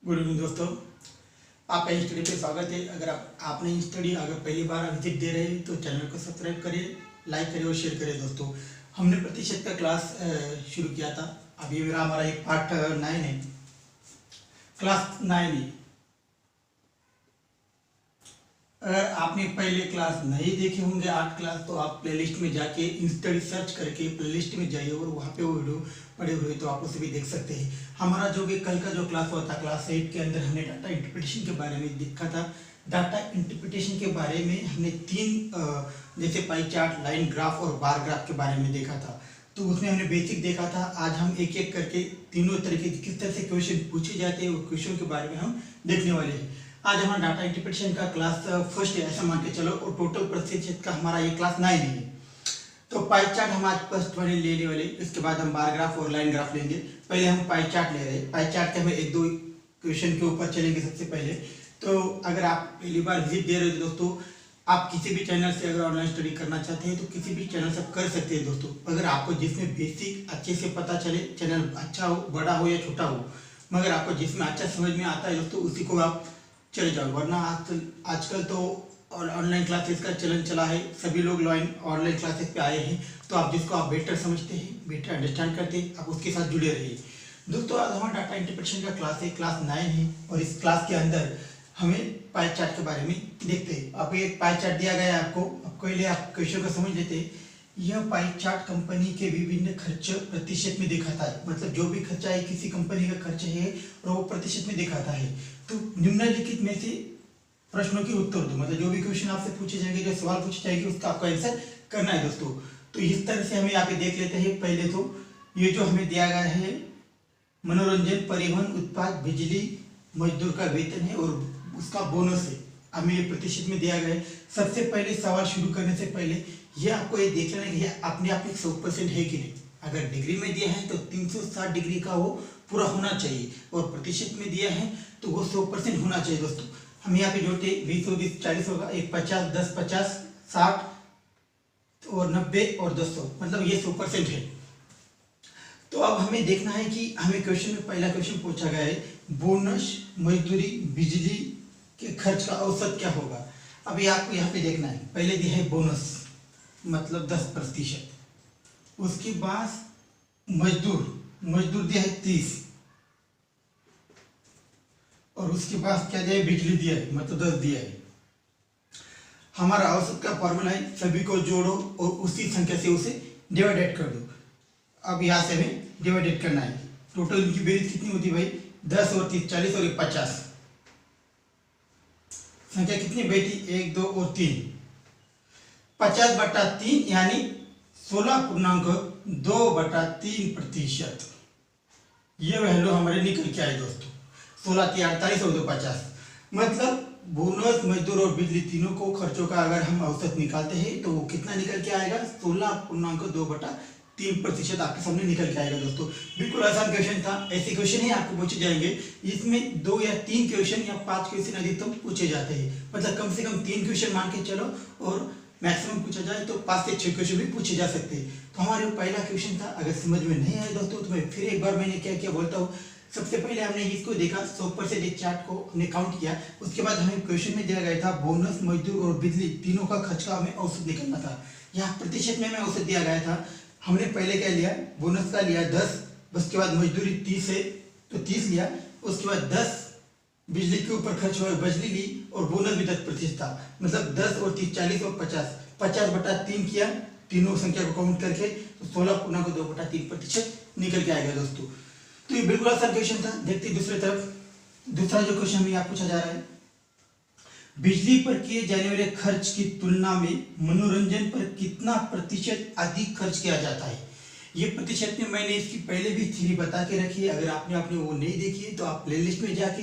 Good evening दोस्तों, आपका study पे स्वागत है। अगर आपने स्टडी अगर पहली बार विजिट दे रहे हैं तो चैनल को सब्सक्राइब करिए, लाइक करिए और शेयर करिए। दोस्तों, हमने प्रतिशत का क्लास शुरू किया था। अभी मेरा हमारा एक पार्ट 9 है, क्लास 9 है। अगर आपने पहले क्लास नहीं देखे होंगे 8 क्लास, तो आप प्लेलिस्ट में जाके स्टडी सर्च करके प्लेलिस्ट में जाइए और वहाँ पे वो वीडियो पड़े हुए तो आप उसे भी देख सकते हैं। हमारा जो भी कल का जो क्लास हुआ था क्लास 8 के अंदर, हमने डाटा इंटरप्रिटेशन के बारे में देखा था। डाटा इंटरप्रिटेशन के बारे में हमने 3 जैसे पाई चार्ट, लाइन ग्राफ और बार ग्राफ के बारे में देखा था। तो उसमें हमने बेसिक देखा था। आज हम एक एक करके तीनों तरीके किस तरह से क्वेश्चन पूछे जाते हैं, वो क्वेश्चन के बारे में हम देखने वाले हैं। आज हमारा डाटा इंटरप्रिटेशन का क्लास फर्स्ट है, ऐसा मान के चलो, और टोटल प्रतिशत का हमारा ये क्लास 9 है। तो पाई चार्ट हम आज फर्स्ट वाले लेने वाले, इसके बाद हम बार ग्राफ और लाइन ग्राफ लेंगे। पहले हम पाई चार्ट ले रहे हैं। पाई चार्ट के हमें एक दो क्वेश्चन के ऊपर चलेंगे सबसे पहले। तो अगर आप पहली बार विजिट दे रहे हो दोस्तों, आप किसी भी चैनल से अगर ऑनलाइन स्टडी करना चाहते हैं तो किसी भी चैनल से कर सकते हैं दोस्तों। अगर आपको जिसमें बेसिक अच्छे से पता चले, चैनल अच्छा हो, बड़ा हो या छोटा हो, मगर आपको जिसमें अच्छा समझ में आता है दोस्तों, उसी को आप चले जाओ। वरना आजकल तो ऑनलाइन क्लासेस का चलन चला है, सभी लोग ऑनलाइन क्लासेस पे आए हैं। तो आप जिसको आप बेटर समझते हैं, बेटर अंडरस्टैंड करते हैं, आप उसके साथ जुड़े रहिए। दोस्तों, आज हमारा डाटा इंटरप्रिटेशन का क्लास है, क्लास 9 है। और इस क्लास के अंदर हमें पाई चार्ट के बारे में देखते हैं। आपको एक पाई चार्ट दिया गया है। आपको पहले आप क्वेश्चन को समझ लेते हैं। यह पाई चार्ट कंपनी के विभिन्न खर्च प्रतिशत में दिखाता है। मतलब जो भी खर्चा है, किसी कंपनी का खर्च है और वो प्रतिशत में दिखाता है। तो निम्नलिखित में से प्रश्नों के उत्तर दो। मतलब जो भी क्वेश्चन आपसे पूछे जाएंगे, जो सवाल पूछे जाएंगे, उसका आपको आंसर करना है दोस्तों। तो इस तरह से हमें यहाँ पे देख लेते हैं। पहले तो ये जो हमें दिया गया है, मनोरंजन, परिवहन, उत्पाद, बिजली, मजदूर का वेतन है और उसका बोनस है। हमें ये प्रतिशत में दिया गया है। सबसे पहले सवाल शुरू करने से पहले ये आपको ये देख लेना है कि अपने आप में 100% है कि नहीं। अगर डिग्री में दिया है तो 360 डिग्री का वो पूरा होना चाहिए, और प्रतिशत में दिया है तो वो 100% होना चाहिए दोस्तों। हम यहाँ पे जोड़ते 20 और 20 40 होगा, एक 50, 10 50, 60 और 90 और 200, मतलब ये 100% है। तो अब हमें देखना है कि हमें क्वेश्चन में पहला क्वेश्चन पूछा गया है, बोनस, मजदूरी, बिजली के खर्च का औसत क्या होगा। अभी आपको यहाँ पे देखना है। पहले दिया है बोनस, मतलब 10%। उसके बाद मजदूर दिया है 30, और उसके बाद क्या दिया है, बिजली दिया है, मतलब 10 दिया है। हमारा औसत का फॉर्मूला है, सभी को जोड़ो और उसी संख्या से उसे डिवाइडेड कर दो। अब यहाँ से हमें डिवाइडेड करना है। टोटल इनकी बेरीज कितनी होती है भाई, 10 और 30, 40 और 50। संख्या कितनी बैठी, 1 2 और 3। 50/3 यानी 16.2/3%। ये वैल्यू हमारे निकल के आए दोस्तों। 16 3 48 और 2 50। मतलब बोनस, मजदूर और बिजली तीनों को खर्चों का अगर हम औसत निकालते हैं तो वो कितना निकल के आएगा, 16.2/3% आपके सामने निकल के आएगा दोस्तों। बिल्कुल आसान क्वेश्चन था। ऐसे क्वेश्चन ही आपको पूछे जाएंगे। इसमें 2 या 3 क्वेश्चन या 5 क्वेश्चन अधिकतम पूछे जाते हैं। मतलब कम से कम 3 क्वेश्चन मान के चलो, और मैक्सिमम पूछा जाए तो 5 से 6 क्वेश्चन भी पूछे जा सकते हैं। तो हमारे वो पहला क्वेश्चन था। अगर समझ में नहीं आया दोस्तों तो मैं फिर एक बार मैंने क्या किया बोलता हूँ। सबसे पहले हमने इसको देखा, 100% एक चार्ट को हमने काउंट किया। उसके बाद हमें क्वेश्चन में दिया गया था बोनस, मजदूर और बिजली तीनों का खर्च का हमें औसत निकलना था। यहाँ प्रतिशत में हमें औसत दिया गया था। हमने पहले क्या लिया, बोनस का लिया 10, उसके बाद मजदूरी 30 है तो 30 लिया। उसके बाद 10 बिजली के ऊपर खर्च हुआ, बिजली ली, और बोनस भी 10% था। मतलब 10 और 30 40 और 50, 50/3 किया तीनों संख्या को काउंट करके, तो 16.2/3% निकल के आएगा दोस्तों। तो ये बिल्कुल आसान क्वेश्चन था। देखते दूसरी तरफ। दूसरा जो क्वेश्चन हमें यहाँ पूछा जा रहा है, बिजली पर किए जाने वाले खर्च की तुलना में मनोरंजन पर कितना प्रतिशत अधिक खर्च किया जाता है। ये प्रतिशत में मैंने इसकी पहले भी थ्योरी बता के रखी है। अगर आपने वो नहीं देखी है तो आप प्लेलिस्ट में जाके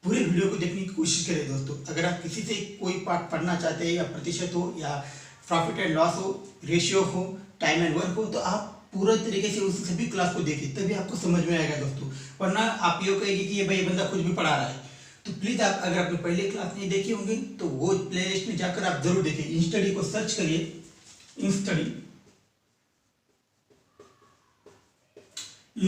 पूरे वीडियो को देखने की कोशिश करें दोस्तों। अगर आप किसी से कोई पार्ट पढ़ना चाहते हैं, या प्रतिशत हो, या प्रॉफिट एंड लॉस हो, रेशियो हो, टाइम एंड वर्क हो, तो आप पूरा तरीके से उस सभी क्लास को देखिए, तभी आपको समझ में आएगा दोस्तों। वरना आप ये कहेंगे कि ये भाई बंदा कुछ भी पढ़ा रहा है। तो प्लीज़ आप अगर आपने पहले क्लास नहीं देखी होंगे तो वो प्लेलिस्ट में जाकर आप जरूर देखिए। इंस्टडी को सर्च करिए, इंस्टडी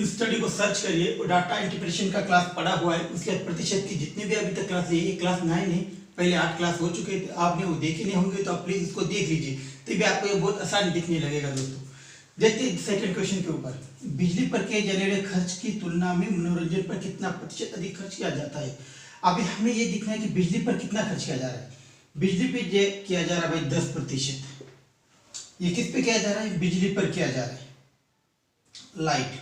स्टडी को सर्च करिए और डाटा इंटरप्रिटेशन का क्लास पढ़ा हुआ है, उसके बाद प्रतिशत की जितने भी अभी तक क्लास ली, ये क्लास 9 है, पहले 8 क्लास हो चुके थे, आपने वो देखे नहीं होंगे तो आप प्लीज इसको देख लीजिए, तभी आपको ये बहुत आसान दिखने लगेगा दोस्तों। देखते हैं सेकंड क्वेश्चन के ऊपर, बिजली पर किए जाने वाले खर्च की तुलना में मनोरंजन पर कितना प्रतिशत अधिक खर्च किया जाता है। अभी हमें ये दिखना है कि बिजली पर कितना खर्च किया जा रहा है। बिजली पे किया जा रहा है भाई 10%। ये किस पे किया जा रहा है, बिजली पर किया जा रहा है, लाइट।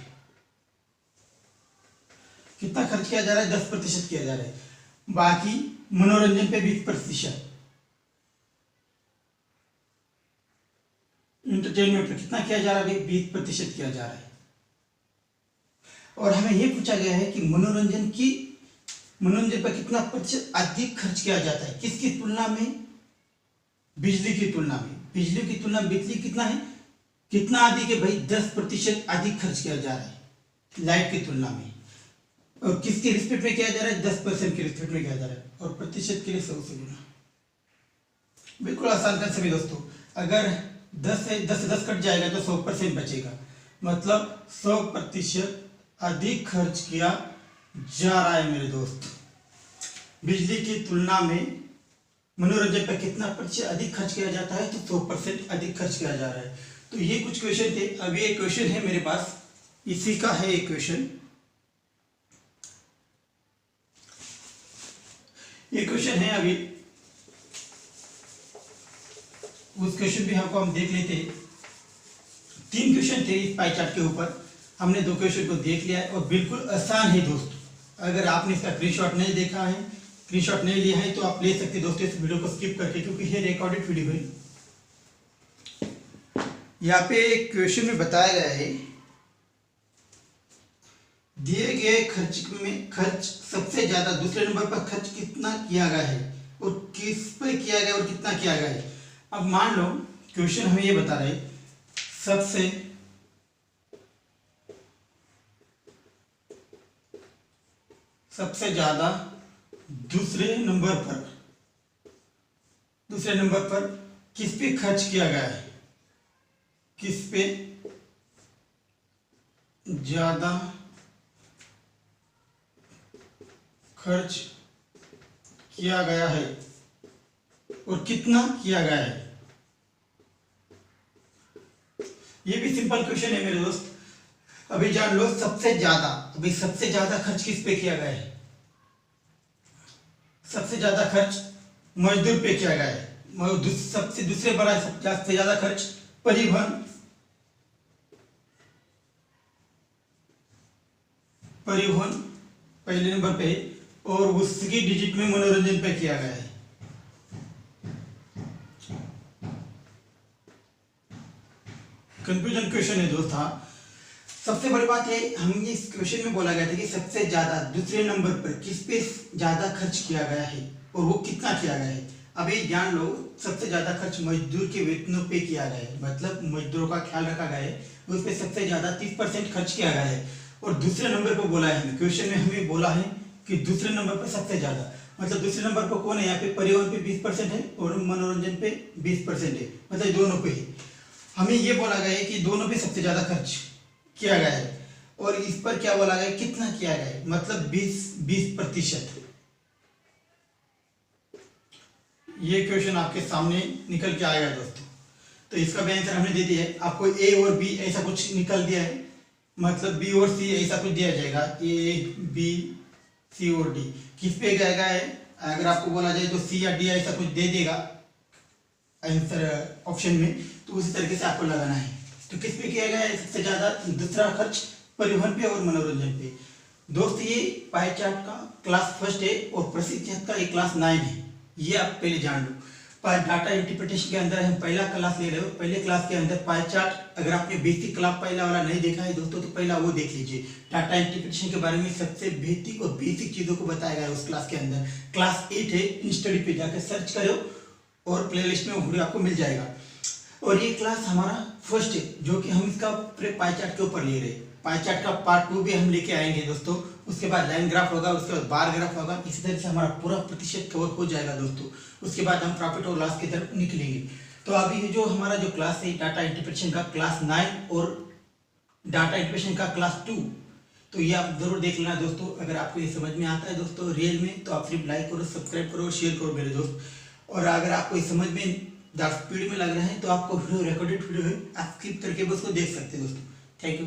कितना खर्च किया जा रहा है, 10% किया जा रहा है। बाकी मनोरंजन पे 20%, एंटरटेनमेंट पे कितना किया जा रहा है, 20% किया जा रहा है। और हमें यह पूछा गया है कि मनोरंजन पर कितना प्रतिशत अधिक खर्च किया जाता है, किसकी तुलना में, बिजली की तुलना में। बिजली की तुलना में बिजली कितना है, कितना अधिक है भाई, 10% अधिक खर्च किया जा रहा है लाइट की तुलना में। और किसके रिस्पेक्ट में किया जा रहा है, 10% के रिस्पेक्ट में किया जा रहा है, और प्रतिशत के लिए 100 से गुना। बिल्कुल आसान कर सभी दोस्तों, अगर 10 से 10 कट जाएगा तो 100% बचेगा, मतलब 100% अधिक खर्च किया जा रहा है मेरे दोस्त। बिजली की तुलना में मनोरंजन पर कितना प्रतिशत अधिक खर्च किया जाता है, तो 100% अधिक खर्च किया जा रहा है। तो ये कुछ क्वेश्चन थे। अभी एक क्वेश्चन है मेरे पास, इसी का है एक क्वेश्चन। ये क्वेश्चन है अभी, उस क्वेश्चन भी हमको हम देख लेते हैं। 3 क्वेश्चन थे इस पाई चार्ट के ऊपर, हमने 2 क्वेश्चन को देख लिया है और बिल्कुल आसान है दोस्त। अगर आपने इसका स्क्रीनशॉट नहीं देखा है, स्क्रीनशॉट नहीं लिया है, तो आप ले सकते दोस्तों इस वीडियो को स्किप करके, क्योंकि ये रिकॉर्डेड वीडियो है। यहाँ पे एक क्वेश्चन में बताया गया है, दिए गए खर्च सबसे ज्यादा दूसरे नंबर पर खर्च कितना किया गया है और किस पर किया गया और कितना किया गया है। अब मान लो क्वेश्चन हमें ये बता रहे, सबसे ज्यादा दूसरे नंबर पर किस पे खर्च किया गया है, किस पे ज्यादा खर्च किया गया है और कितना किया गया है। ये भी सिंपल क्वेश्चन है मेरे दोस्त। अभी जान लो सबसे ज्यादा खर्च किस पे किया गया है। सबसे ज्यादा खर्च मजदूर पे किया गया है। दूसरे बड़ा सबसे ज्यादा खर्च परिवहन पहले नंबर पे, और उसकी डिजिट में मनोरंजन पे किया गया है। कंफ्यूजन क्वेश्चन है दोस्त। हाँ, सबसे बड़ी बात है, हम इस क्वेश्चन में बोला गया था कि सबसे ज्यादा दूसरे नंबर पर किस पे ज्यादा खर्च किया गया है और वो कितना किया गया है। अभी जान लो सबसे ज्यादा खर्च मजदूर के वेतनों पे किया गया है, मतलब मजदूरों का ख्याल रखा गया है, उस पे सबसे ज्यादा 30% खर्च किया गया है। और दूसरे नंबर पर बोला है हमें, क्वेश्चन में हमें बोला है कि दूसरे नंबर पर सबसे ज्यादा, मतलब दूसरे नंबर पर कौन है, यहाँ पे परिवहन पे 20% है और मनोरंजन पे 20% है, मतलब दोनों पे ही हमें ये बोला गया है कि दोनों पे सबसे ज्यादा खर्च किया गया है। और इस पर क्या बोला गया, कितना किया गया है, मतलब 20%। ये क्वेश्चन आपके सामने निकल के आएगा दोस्तों। तो इसका भी आंसर हमने दे दिया है आपको, ए और बी ऐसा कुछ निकल दिया है, मतलब बी और सी ऐसा कुछ दिया जाएगा, ए बी सी और डी किस पे गया है। अगर आपको बोला जाए तो सी या डी ऐसा कुछ दे देगा आंसर ऑप्शन में, तो उसी तरीके से आपको लगाना है। तो किस पे किया गया है सबसे ज्यादा दूसरा खर्च, परिवहन पे और मनोरंजन पे। दोस्त ये पाई चार्ट का क्लास फर्स्ट है और प्रतिशत का ये क्लास 9 है, ये आप पहले जान लो। पर डाटा इंटरप्रिटेशन के अंदर हम पहला क्लास ले रहे हो, पहले क्लास के अंदर पाई चार्ट, अगर आपने बेसिक क्लास पहला वाला नहीं देखा है दोस्तों तो पहला वो देख लीजिए। डाटा इंटरप्रिटेशन के बारे में सबसे बेसिक चीजों को बताया गया है उस क्लास के अंदर। क्लास 8 है, इंस्टडी पे जाकर सर्च करो और प्लेलिस्ट में वीडियो आपको मिल जाएगा। और ये क्लास हमारा फर्स्ट है जो कि हम इसका पाई चार्ट के ऊपर ले रहे हैं। पाई चार्ट का पार्ट 2 भी हम लेके आएंगे दोस्तों, उसके बाद लाइन ग्राफ होगा, उसके बाद बार ग्राफ होगा, इसी तरह से हमारा पूरा प्रतिशत कवर हो जाएगा दोस्तों। उसके बाद हम प्रॉफिट और लॉस की तरफ निकलेंगे। तो अभी जो हमारा क्लास है डाटा इंटरप्रिटेशन का क्लास 9 और डाटा इंटरप्रिटेशन का क्लास 2, तो ये आप जरूर देख लेना दोस्तों। अगर आपको ये समझ में आता है दोस्तों रियल में, तो आप सिर्फ लाइक करो, सब्सक्राइब करो, शेयर करो मेरे दोस्त। और अगर आपको ये समझ में ज़्यादा स्पीड में लग रहा है तो आपको वीडियो रिकॉर्डेड वीडियो है, आप स्किप करके बस को देख सकते हैं दोस्तों। Thank you.